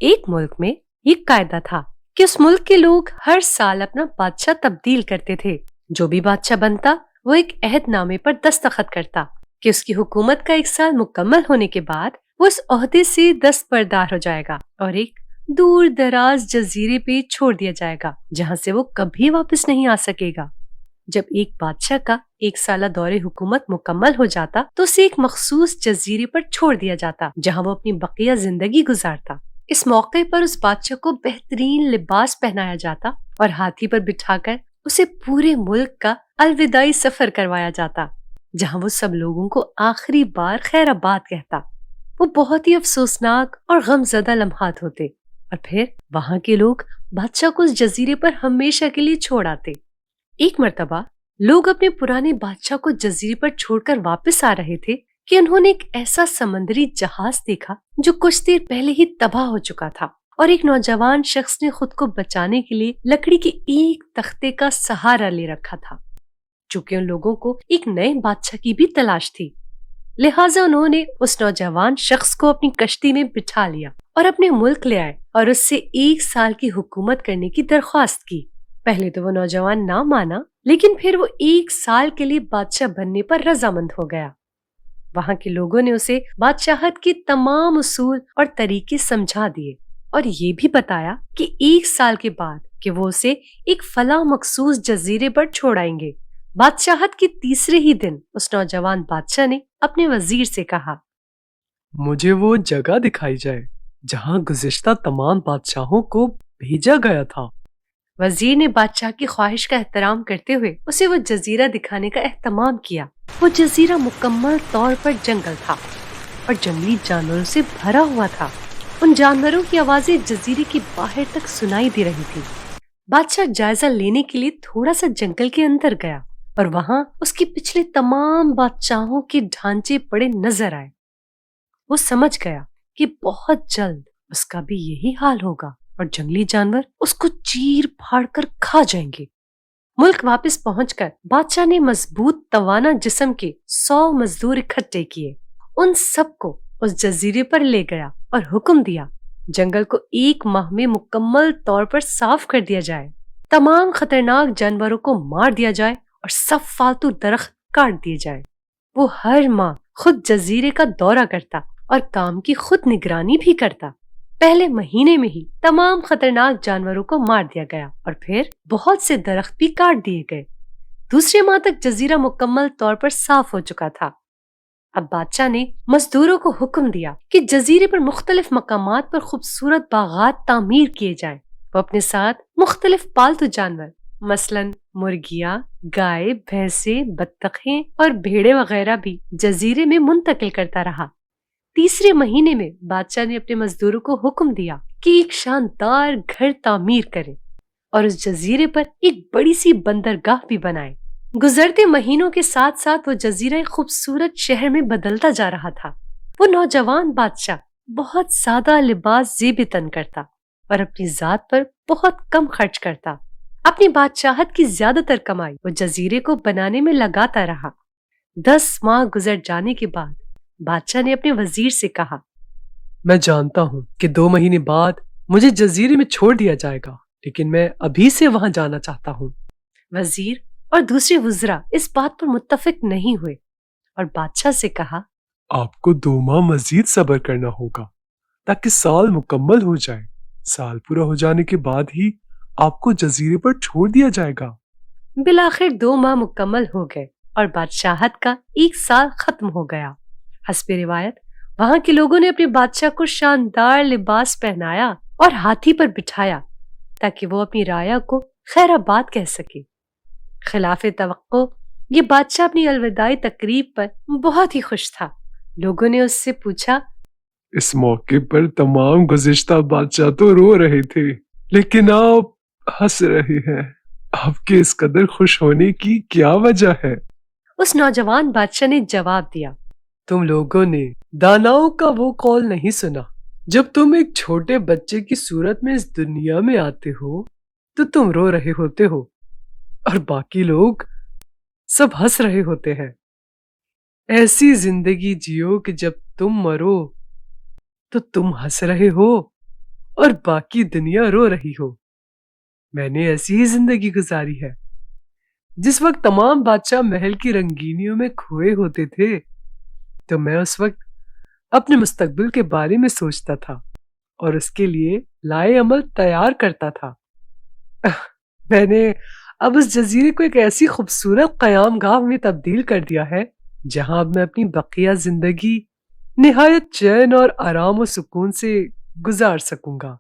ایک ملک میں یہ قاعدہ تھا کہ اس ملک کے لوگ ہر سال اپنا بادشاہ تبدیل کرتے تھے۔ جو بھی بادشاہ بنتا وہ ایک عہد نامے پر دستخط کرتا کہ اس کی حکومت کا 1 سال مکمل ہونے کے بعد وہ اس عہدے سے دستبردار ہو جائے گا اور ایک دور دراز جزیرے پہ چھوڑ دیا جائے گا جہاں سے وہ کبھی واپس نہیں آ سکے گا۔ جب ایک بادشاہ کا 1 سالہ دور حکومت مکمل ہو جاتا تو اسے ایک مخصوص جزیرے پر چھوڑ دیا جاتا جہاں وہ اپنی بقیہ زندگی گزارتا۔ اس موقع پر اس بادشاہ کو بہترین لباس پہنایا جاتا اور ہاتھی پر بٹھا کر اسے پورے ملک کا الوداعی سفر کروایا جاتا جہاں وہ سب لوگوں کو آخری بار خیر آباد کہتا۔ وہ بہت ہی افسوسناک اور غم زدہ لمحات ہوتے اور پھر وہاں کے لوگ بادشاہ کو اس جزیرے پر ہمیشہ کے لیے چھوڑ آتے۔ ایک مرتبہ لوگ اپنے پرانے بادشاہ کو جزیرے پر چھوڑ کر واپس آ رہے تھے کہ انہوں نے ایک ایسا سمندری جہاز دیکھا جو کچھ دیر پہلے ہی تباہ ہو چکا تھا اور ایک نوجوان شخص نے خود کو بچانے کے لیے لکڑی کے ایک تختے کا سہارا لے رکھا تھا۔ چونکہ ان لوگوں کو ایک نئے بادشاہ کی بھی تلاش تھی، لہٰذا انہوں نے اس نوجوان شخص کو اپنی کشتی میں بٹھا لیا اور اپنے ملک لے آئے اور اس سے 1 سال کی حکومت کرنے کی درخواست کی۔ پہلے تو وہ نوجوان نہ مانا، لیکن پھر وہ 1 سال کے لیے بادشاہ بننے پر رضامند ہو گیا۔ وہاں کے لوگوں نے اسے بادشاہت کے تمام اصول اور طریقے سمجھا دیے اور یہ بھی بتایا کہ 1 سال کے بعد کہ وہ اسے ایک فلاں مخصوص جزیرے پر چھوڑ آئیں گے۔ بادشاہت کے تیسرے ہی دن اس نوجوان بادشاہ نے اپنے وزیر سے کہا، مجھے وہ جگہ دکھائی جائے جہاں گزشتہ تمام بادشاہوں کو بھیجا گیا تھا۔ وزیر نے بادشاہ کی خواہش کا احترام کرتے ہوئے اسے وہ جزیرہ دکھانے کا اہتمام کیا۔ وہ جزیرہ مکمل طور پر جنگل تھا اور جنگلی جانوروں سے بھرا ہوا تھا۔ ان جانوروں کی آوازیں جزیرے کی باہر تک سنائی دے رہی تھی۔ بادشاہ جائزہ لینے کے لیے تھوڑا سا جنگل کے اندر گیا اور وہاں اس کے پچھلے تمام بادشاہوں کے ڈھانچے پڑے نظر آئے۔ وہ سمجھ گیا کہ بہت جلد اس کا بھی یہی حال ہوگا اور جنگلی جانور اس کو چیر پھاڑ کر کھا جائیں گے۔ ملک واپس پہنچ کر بادشاہ نے مضبوط توانا جسم کے 100 مزدور اکٹھے کیے۔ ان سب کو اس جزیرے پر لے گیا اور حکم دیا جنگل کو 1 ماہ میں مکمل طور پر صاف کر دیا جائے، تمام خطرناک جانوروں کو مار دیا جائے اور سب فالتو درخت کاٹ دیے جائے۔ وہ ہر ماہ خود جزیرے کا دورہ کرتا اور کام کی خود نگرانی بھی کرتا۔ پہلے مہینے میں ہی تمام خطرناک جانوروں کو مار دیا گیا اور پھر بہت سے درخت بھی کاٹ دیے گئے۔ دوسرے ماہ تک جزیرہ مکمل طور پر صاف ہو چکا تھا۔ اب بادشاہ نے مزدوروں کو حکم دیا کہ جزیرے پر مختلف مقامات پر خوبصورت باغات تعمیر کیے جائیں۔ وہ اپنے ساتھ مختلف پالتو جانور مثلاً مرغیاں، گائے، بھینسیں، بطخیں اور بھیڑیں وغیرہ بھی جزیرے میں منتقل کرتا رہا۔ تیسرے مہینے میں بادشاہ نے اپنے مزدوروں کو حکم دیا کہ ایک شاندار گھر تعمیر کرے اور اس جزیرے پر ایک بڑی سی بندرگاہ بھی بنائے۔ گزرتے مہینوں کے ساتھ ساتھ وہ جزیرہ ایک خوبصورت شہر میں بدلتا جا رہا تھا۔ وہ نوجوان بادشاہ بہت سادہ لباس زیب تن کرتا اور اپنی ذات پر بہت کم خرچ کرتا۔ اپنی بادشاہت کی زیادہ تر کمائی وہ جزیرے کو بنانے میں لگاتا رہا۔ 10 ماہ گزر جانے کے بعد بادشاہ نے اپنے وزیر سے کہا، میں جانتا ہوں کہ 2 مہینے بعد مجھے جزیرے میں چھوڑ دیا جائے گا، لیکن میں ابھی سے وہاں جانا چاہتا ہوں۔ وزیر اور دوسرے وزراء اس بات پر متفق نہیں ہوئے اور بادشاہ سے کہا، آپ کو 2 ماہ مزید صبر کرنا ہوگا تاکہ سال مکمل ہو جائے۔ سال پورا ہو جانے کے بعد ہی آپ کو جزیرے پر چھوڑ دیا جائے گا۔ بالآخر 2 ماہ مکمل ہو گئے اور بادشاہت کا 1 سال ختم ہو گیا۔ حسب روایت وہاں کے لوگوں نے اپنے بادشاہ کو شاندار لباس پہنایا اور ہاتھی پر بٹھایا تاکہ وہ اپنی رعایا کو خیر آباد کہہ سکے۔ خلاف توقع یہ بادشاہ اپنی الوداعی تقریب پر بہت ہی خوش تھا۔ لوگوں نے اس سے پوچھا، اس موقع پر تمام گزشتہ بادشاہ تو رو رہے تھے، لیکن آپ ہنس رہے ہیں۔ آپ کے اس قدر خوش ہونے کی کیا وجہ ہے؟ اس نوجوان بادشاہ نے جواب دیا، تم لوگوں نے داناؤں کا وہ قول نہیں سنا، جب تم ایک چھوٹے بچے کی صورت میں اس دنیا میں آتے ہو تو تم رو رہے ہوتے ہو اور باقی لوگ سب ہنس رہے ہوتے ہیں۔ ایسی زندگی جیو کہ جب تم مرو تو تم ہنس رہے ہو اور باقی دنیا رو رہی ہو۔ میں نے ایسی ہی زندگی گزاری ہے۔ جس وقت تمام بادشاہ محل کی رنگینیوں میں کھوئے ہوتے تھے تو میں اس وقت اپنے مستقبل کے بارے میں سوچتا تھا اور اس کے لیے لائے عمل تیار کرتا تھا۔ میں نے اب اس جزیرے کو ایک ایسی خوبصورت قیام گاہ میں تبدیل کر دیا ہے جہاں اب میں اپنی بقیہ زندگی نہایت چین اور آرام و سکون سے گزار سکوں گا۔